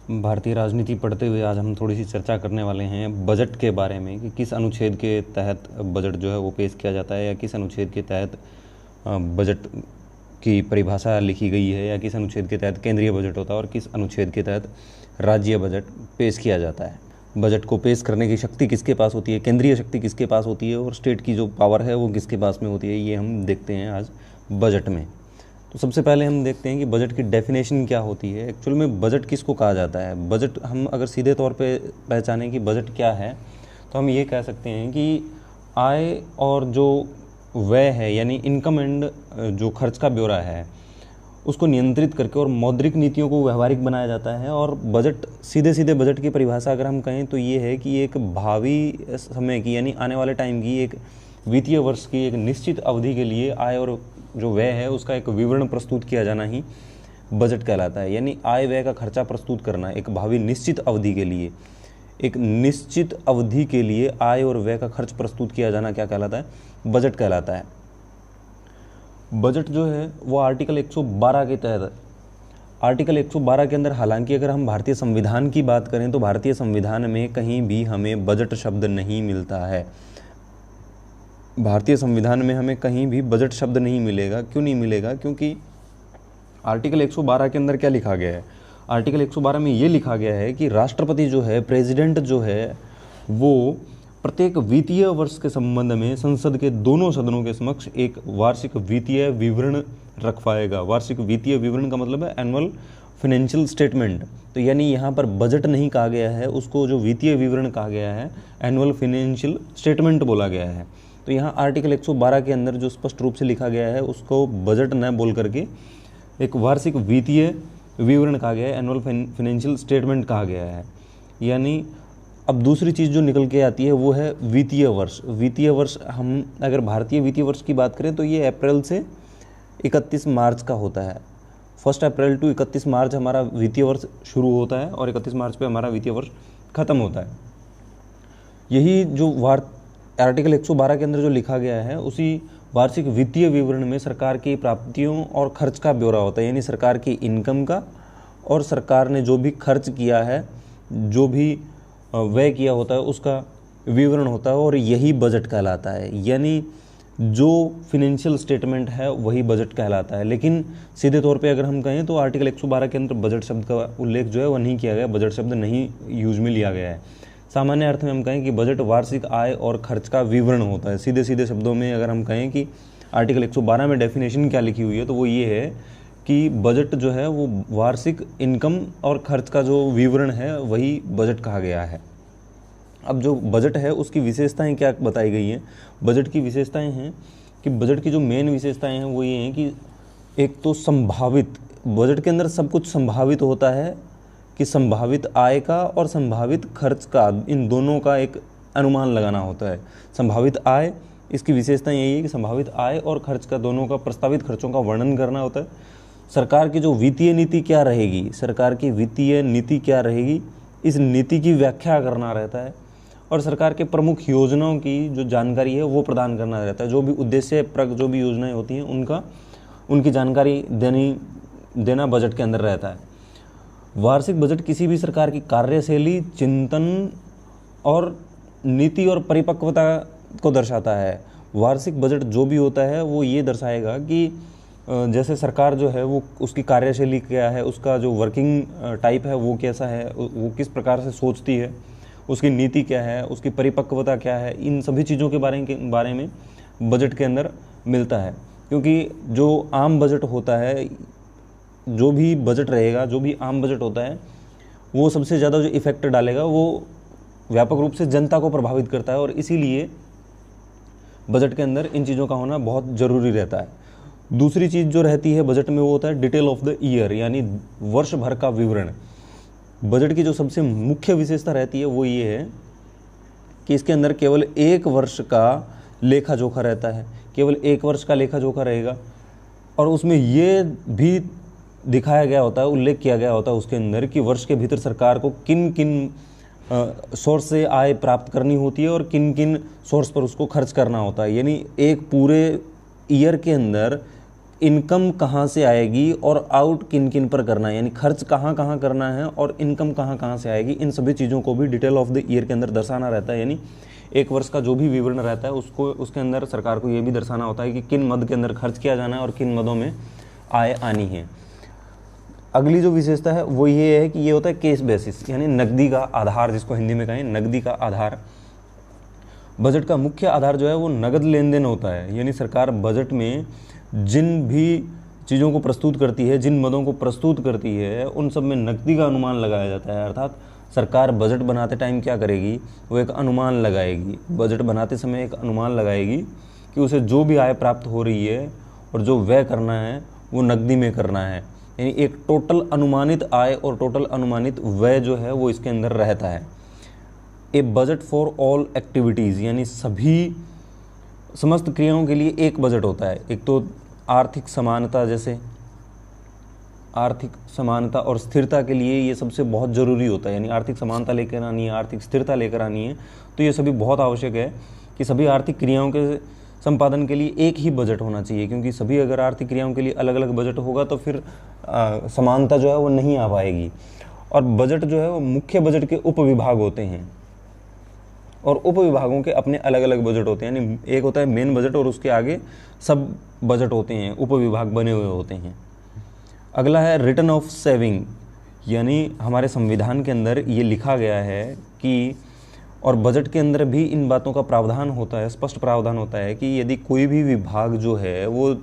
भारतीय राजनीति पढ़ते हुए आज हम थोड़ी सी चर्चा करने वाले हैं बजट के बारे में कि किस अनुच्छेद के तहत बजट जो है वो पेश किया जाता है, या किस अनुच्छेद के तहत बजट की परिभाषा लिखी गई है, या किस अनुच्छेद के तहत केंद्रीय बजट होता है और किस अनुच्छेद के तहत राज्य बजट पेश किया जाता है। बजट को पेश करने की शक्ति किसके पास होती है, केंद्रीय शक्ति किसके पास होती है, और स्टेट की जो पावर है वो किसके पास में होती है, ये हम देखते हैं आज बजट में। तो सबसे पहले हम देखते हैं कि बजट की डेफिनेशन क्या होती है। एक्चुअल में बजट किसको कहा जाता है। बजट हम अगर सीधे तौर पे पहचानें कि बजट क्या है, तो हम ये कह सकते हैं कि आय और जो व्यय है, यानी इनकम एंड जो खर्च का ब्यौरा है, उसको नियंत्रित करके और मौद्रिक नीतियों को व्यवहारिक बनाया जाता है। और बजट, सीधे सीधे बजट की परिभाषा अगर हम कहें तो ये है कि एक भावी समय की, यानी आने वाले टाइम की, एक वित्तीय वर्ष की एक निश्चित अवधि के लिए आय और जो व्यय है उसका एक विवरण प्रस्तुत किया जाना ही बजट कहलाता है। यानी आय व्यय का खर्चा प्रस्तुत करना एक भावी निश्चित अवधि के लिए, एक निश्चित अवधि के लिए आय और व्यय का खर्च प्रस्तुत किया जाना क्या कहलाता है, बजट कहलाता है। बजट जो है वो आर्टिकल 112 के तहत, आर्टिकल 112 के अंदर, हालांकि अगर हम भारतीय संविधान की बात करें तो भारतीय संविधान में कहीं भी हमें बजट शब्द नहीं मिलता है। भारतीय संविधान में हमें कहीं भी बजट शब्द नहीं मिलेगा। क्यों नहीं मिलेगा? क्योंकि आर्टिकल 112 के अंदर क्या लिखा गया है, आर्टिकल 112 में ये लिखा गया है कि राष्ट्रपति जो है, प्रेसिडेंट जो है, वो प्रत्येक वित्तीय वर्ष के संबंध में संसद के दोनों सदनों के समक्ष एक वार्षिक वित्तीय विवरण रखवाएगा। वार्षिक वित्तीय विवरण का मतलब है एनुअल फाइनेंशियल स्टेटमेंट। तो यानी यहाँ पर बजट नहीं कहा गया है, उसको जो वित्तीय विवरण कहा गया है, एनुअल फाइनेंशियल स्टेटमेंट बोला गया है। तो यहाँ आर्टिकल 112 के अंदर जो स्पष्ट रूप से लिखा गया है उसको बजट न बोल करके एक वार्षिक वित्तीय विवरण कहा गया है, एनुअल फाइनेंशियल स्टेटमेंट कहा गया है। यानी अब दूसरी चीज़ जो निकल के आती है वो है वित्तीय वर्ष। वित्तीय वर्ष, हम अगर भारतीय वित्तीय वर्ष की बात करें तो ये अप्रैल से 31 मार्च का होता है। 1 अप्रैल टू 31 मार्च हमारा वित्तीय वर्ष शुरू होता है और 31 मार्च पे हमारा वित्तीय वर्ष खत्म होता है। यही जो आर्टिकल 112 के अंदर जो लिखा गया है, उसी वार्षिक वित्तीय विवरण में सरकार की प्राप्तियों और खर्च का ब्यौरा होता है। यानी सरकार की इनकम का और सरकार ने जो भी खर्च किया है, जो भी व्यय किया होता है, उसका विवरण होता है, और यही बजट कहलाता है। यानी जो फिनेंशियल स्टेटमेंट है वही बजट कहलाता है। लेकिन सीधे तौर पे अगर हम कहें तो आर्टिकल 112 के अंदर बजट शब्द का उल्लेख जो है वह नहीं किया गया, बजट शब्द नहीं यूज में लिया गया है। सामान्य अर्थ में हम कहें कि बजट वार्षिक आय और खर्च का विवरण होता है। सीधे सीधे शब्दों में अगर हम कहें कि आर्टिकल 112 में डेफिनेशन क्या लिखी हुई है, तो वो ये है कि बजट जो है वो वार्षिक इनकम और खर्च का जो विवरण है वही बजट कहा गया है। अब जो बजट है उसकी विशेषताएं क्या बताई गई हैं। बजट की विशेषताएं हैं कि बजट की जो मेन विशेषताएं हैं वो ये हैं कि एक तो संभावित, बजट के अंदर सब कुछ संभावित होता है, कि संभावित आय का और संभावित खर्च का, इन दोनों का एक अनुमान लगाना होता है। संभावित आय, इसकी विशेषता यही है कि संभावित आय और खर्च का, दोनों का, प्रस्तावित खर्चों का वर्णन करना होता है। सरकार की जो वित्तीय नीति क्या रहेगी, सरकार की वित्तीय नीति क्या रहेगी, इस नीति की व्याख्या करना रहता है। और सरकार के प्रमुख योजनाओं की जो जानकारी है वो प्रदान करना रहता है। जो भी उद्देश्यप्रद जो भी योजनाएं होती हैं उनकी जानकारी देना बजट के अंदर रहता है। वार्षिक बजट किसी भी सरकार की कार्यशैली, चिंतन और नीति और परिपक्वता को दर्शाता है। वार्षिक बजट जो भी होता है वो ये दर्शाएगा कि जैसे सरकार जो है वो, उसकी कार्यशैली क्या है, उसका जो वर्किंग टाइप है वो कैसा है, वो किस प्रकार से सोचती है, उसकी नीति क्या है, उसकी परिपक्वता क्या है, इन सभी चीज़ों के बारे में बजट के अंदर मिलता है। क्योंकि जो आम बजट होता है, जो भी बजट रहेगा, जो भी आम बजट होता है, वो सबसे ज़्यादा जो इफेक्ट डालेगा वो व्यापक रूप से जनता को प्रभावित करता है, और इसीलिए बजट के अंदर इन चीज़ों का होना बहुत ज़रूरी रहता है। दूसरी चीज़ जो रहती है बजट में वो होता है डिटेल ऑफ द ईयर, यानी वर्ष भर का विवरण। बजट की जो सबसे मुख्य विशेषता रहती है वो ये है कि इसके अंदर केवल एक वर्ष का लेखा जोखा रहता है, केवल एक वर्ष का लेखा जोखा रहेगा। और उसमें ये भी दिखाया गया होता है, उल्लेख किया गया होता है उसके अंदर कि वर्ष के भीतर सरकार को किन किन सोर्स से आय प्राप्त करनी होती है और किन किन सोर्स पर उसको खर्च करना होता है। यानी एक पूरे ईयर के अंदर इनकम कहाँ से आएगी और आउट किन किन पर करना है, यानी खर्च कहाँ कहाँ करना है और इनकम कहाँ कहाँ से आएगी, इन सभी चीज़ों को भी डिटेल ऑफ द ईयर के अंदर दर्शाना रहता है। यानी एक वर्ष का जो भी विवरण रहता है उसको उसके अंदर सरकार को ये भी दर्शाना होता है कि किन मद के अंदर खर्च किया जाना है और किन मदों में आय आनी है। अगली जो विशेषता है वो ये है कि ये होता है केस बेसिस, यानी नकदी का आधार, जिसको हिंदी में कहें नकदी का आधार। बजट का मुख्य आधार जो है वो नगद लेन देन होता है, यानी सरकार बजट में जिन भी चीज़ों को प्रस्तुत करती है, जिन मदों को प्रस्तुत करती है, उन सब में नकदी का अनुमान लगाया जाता है। अर्थात सरकार बजट बनाते टाइम क्या करेगी, वो एक अनुमान लगाएगी, बजट बनाते समय एक अनुमान लगाएगी कि उसे जो भी आय प्राप्त हो रही है और जो व्यय करना है वो नकदी में करना है। यानी एक टोटल अनुमानित आय और टोटल अनुमानित व्यय जो है वो इसके अंदर रहता है। ए बजट फॉर ऑल एक्टिविटीज़, यानी सभी समस्त क्रियाओं के लिए एक बजट होता है। एक तो आर्थिक समानता, जैसे आर्थिक समानता और स्थिरता के लिए ये सबसे बहुत ज़रूरी होता है, यानी आर्थिक समानता लेकर आनी है, आर्थिक स्थिरता लेकर आनी है, तो ये सभी बहुत आवश्यक है कि सभी आर्थिक क्रियाओं के संपादन के लिए एक ही बजट होना चाहिए, क्योंकि सभी अगर आर्थिक क्रियाओं के लिए अलग अलग बजट होगा तो फिर समानता जो है वो नहीं आ पाएगी। और बजट जो है वो मुख्य बजट के उप विभाग होते हैं और उप विभागों के अपने अलग अलग बजट होते हैं, यानी एक होता है मेन बजट और उसके आगे सब बजट होते हैं, उप विभाग बने हुए होते हैं। अगला है रिटर्न ऑफ सेविंग, यानी हमारे संविधान के अंदर ये लिखा गया है कि, और बजट के अंदर भी इन बातों का प्रावधान होता है, स्पष्ट प्रावधान होता है कि यदि कोई भी विभाग जो है वो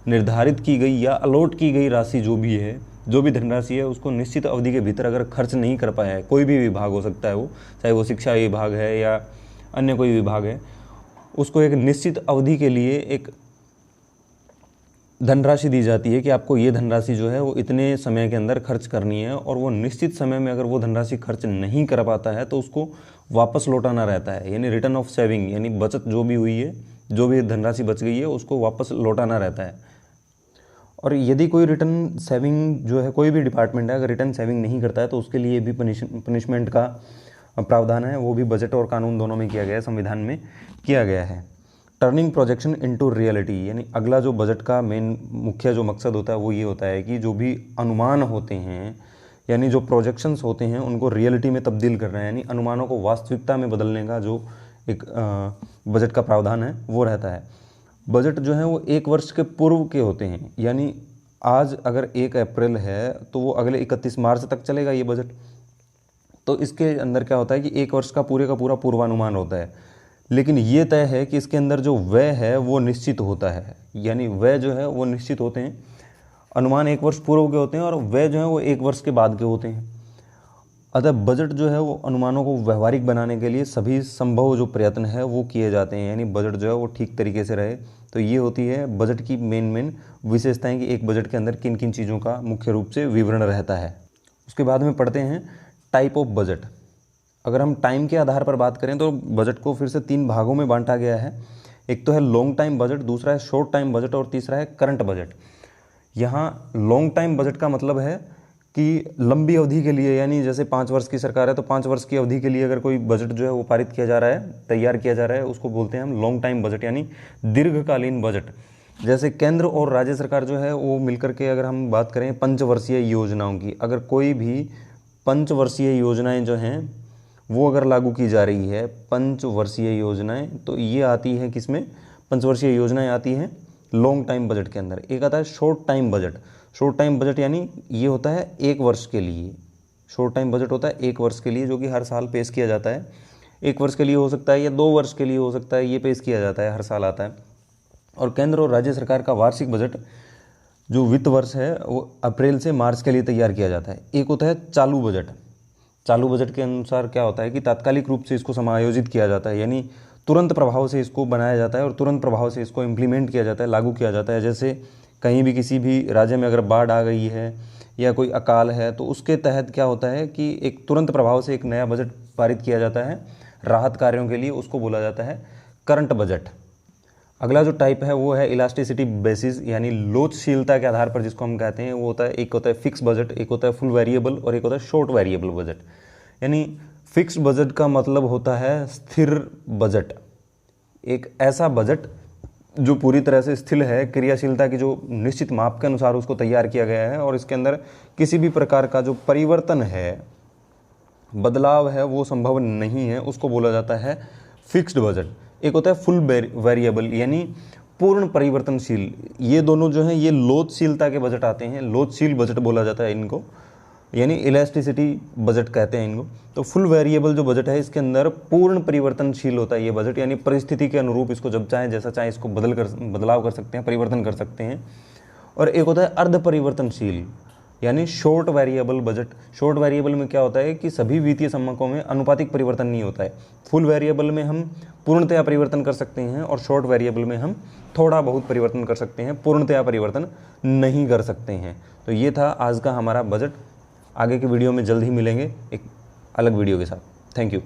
निर्धारित की गई या अलॉट की गई राशि जो भी है, जो भी धनराशि है, उसको निश्चित अवधि के भीतर अगर खर्च नहीं कर पाया है, कोई भी विभाग हो सकता है वो, चाहे वो शिक्षा विभाग है या अन्य कोई विभाग है, उसको एक निश्चित अवधि के लिए एक धनराशि दी जाती है कि आपको ये धनराशि जो है वो इतने समय के अंदर खर्च करनी है, और वो निश्चित समय में अगर वो धनराशि खर्च नहीं कर पाता है तो उसको वापस लौटाना रहता है। यानी रिटर्न ऑफ सेविंग, यानी बचत जो भी हुई है, जो भी धनराशि बच गई है उसको वापस लौटाना रहता है। और यदि कोई रिटर्न सेविंग जो है, कोई भी डिपार्टमेंट है, अगर रिटर्न सेविंग नहीं करता है तो उसके लिए भी पनिशमेंट का प्रावधान है, वो भी बजट और कानून दोनों में किया गया है, संविधान में किया गया है। टर्निंग प्रोजेक्शन इनटू रियलिटी, यानी अगला जो बजट का मेन मुख्य जो मकसद होता है वो ये होता है कि जो भी अनुमान होते हैं, यानी जो प्रोजेक्शंस होते हैं, उनको रियलिटी में तब्दील करना है, यानी अनुमानों को वास्तविकता में बदलने का जो एक बजट का प्रावधान है वो रहता है। बजट जो है वो एक वर्ष के पूर्व के होते हैं, यानी आज अगर 1 अप्रैल है तो वो अगले 31 मार्च तक चलेगा ये बजट। तो इसके अंदर क्या होता है कि एक वर्ष का पूरा पूर्वानुमान होता है, लेकिन ये तय है कि इसके अंदर जो व्यय है वो निश्चित होता है, यानी व्यय जो है वो निश्चित होते हैं। अनुमान एक वर्ष पूर्व के होते हैं और व्यय जो है वो एक वर्ष के बाद के होते हैं। अतः बजट जो है वो अनुमानों को व्यवहारिक बनाने के लिए सभी संभव जो प्रयत्न है वो किए जाते हैं, यानी बजट जो है वो ठीक तरीके से रहे। तो ये होती है बजट की मेन विशेषताएं कि एक बजट के अंदर किन किन चीज़ों का मुख्य रूप से विवरण रहता है। उसके बाद में पढ़ते हैं टाइप ऑफ बजट। अगर हम टाइम के आधार पर बात करें तो बजट को फिर से 3 भागों में बांटा गया है। एक तो है लॉन्ग टाइम बजट, दूसरा है शॉर्ट टाइम बजट और तीसरा है करंट बजट। यहाँ लॉन्ग टाइम बजट का मतलब है कि लंबी अवधि के लिए, यानी जैसे 5 वर्ष की सरकार है तो 5 वर्ष की अवधि के लिए अगर कोई बजट जो है वो पारित किया जा रहा है, तैयार किया जा रहा है, उसको बोलते हैं हम लॉन्ग टाइम बजट, यानी दीर्घकालीन बजट। जैसे केंद्र और राज्य सरकार जो है वो मिलकर के अगर हम बात करें पंचवर्षीय योजनाओं की, अगर कोई भी पंचवर्षीय योजनाएं जो हैं वो अगर लागू की जा रही है, पंचवर्षीय योजनाएं, तो ये आती है किसमें, पंचवर्षीय योजनाएं आती हैं लॉन्ग टाइम बजट के अंदर। एक आता है short time budget. Short time budget यानी ये होता है 1 वर्ष के लिए। शॉर्ट टाइम बजट होता है 1 वर्ष के लिए, जो कि हर साल पेश किया जाता है। 1 वर्ष के लिए हो सकता है या 2 वर्ष के लिए हो सकता है, ये पेश किया जाता है, हर साल आता है। और केंद्र और राज्य सरकार का वार्षिक बजट जो वित्त वर्ष है वो अप्रैल से मार्च के लिए तैयार किया जाता है। एक होता है चालू बजट। चालू बजट के अनुसार क्या होता है कि तात्कालिक रूप से इसको समायोजित किया जाता है, यानी तुरंत प्रभाव से इसको बनाया जाता है और तुरंत प्रभाव से इसको इम्प्लीमेंट किया जाता है, लागू किया जाता है। जैसे कहीं भी किसी भी राज्य में अगर बाढ़ आ गई है या कोई अकाल है तो उसके तहत क्या होता है कि एक तुरंत प्रभाव से एक नया बजट पारित किया जाता है राहत कार्यों के लिए, उसको बोला जाता है करंट बजट। अगला जो टाइप है वो है इलास्टिसिटी बेसिस, यानी लोचशीलता के आधार पर जिसको हम कहते हैं, वो होता है, एक होता है फिक्स बजट, एक होता है फुल वेरिएबल और एक होता है शॉर्ट वेरिएबल बजट। यानी फिक्स बजट का मतलब होता है स्थिर बजट, एक ऐसा बजट जो पूरी तरह से स्थिर है, क्रियाशीलता की जो निश्चित माप के अनुसार उसको तैयार किया गया है, और इसके अंदर किसी भी प्रकार का जो परिवर्तन है, बदलाव है, वो संभव नहीं है, उसको बोला जाता है फिक्स्ड बजट। एक होता है फुल वेरिएबल यानी पूर्ण परिवर्तनशील। ये दोनों जो हैं ये लोचशीलता के बजट आते हैं, लोचशील बजट बोला जाता है इनको, यानी इलास्टिसिटी बजट कहते हैं इनको। तो फुल वेरिएबल जो बजट है इसके अंदर पूर्ण परिवर्तनशील होता है ये बजट, यानी परिस्थिति के अनुरूप इसको जब चाहे जैसा चाहे इसको बदलाव कर सकते हैं, परिवर्तन कर सकते हैं। और एक होता है अर्ध परिवर्तनशील यानी short variable budget. Short variable में क्या होता है कि सभी वित्तीय सम्मकों में अनुपातिक परिवर्तन नहीं होता है। फुल वेरिएबल में हम पूर्णतया परिवर्तन कर सकते हैं और शॉर्ट वेरिएबल में हम थोड़ा बहुत परिवर्तन कर सकते हैं, पूर्णतया परिवर्तन नहीं कर सकते हैं। तो ये था आज का हमारा बजट। आगे के वीडियो में जल्द ही मिलेंगे एक अलग वीडियो के साथ। Thank you.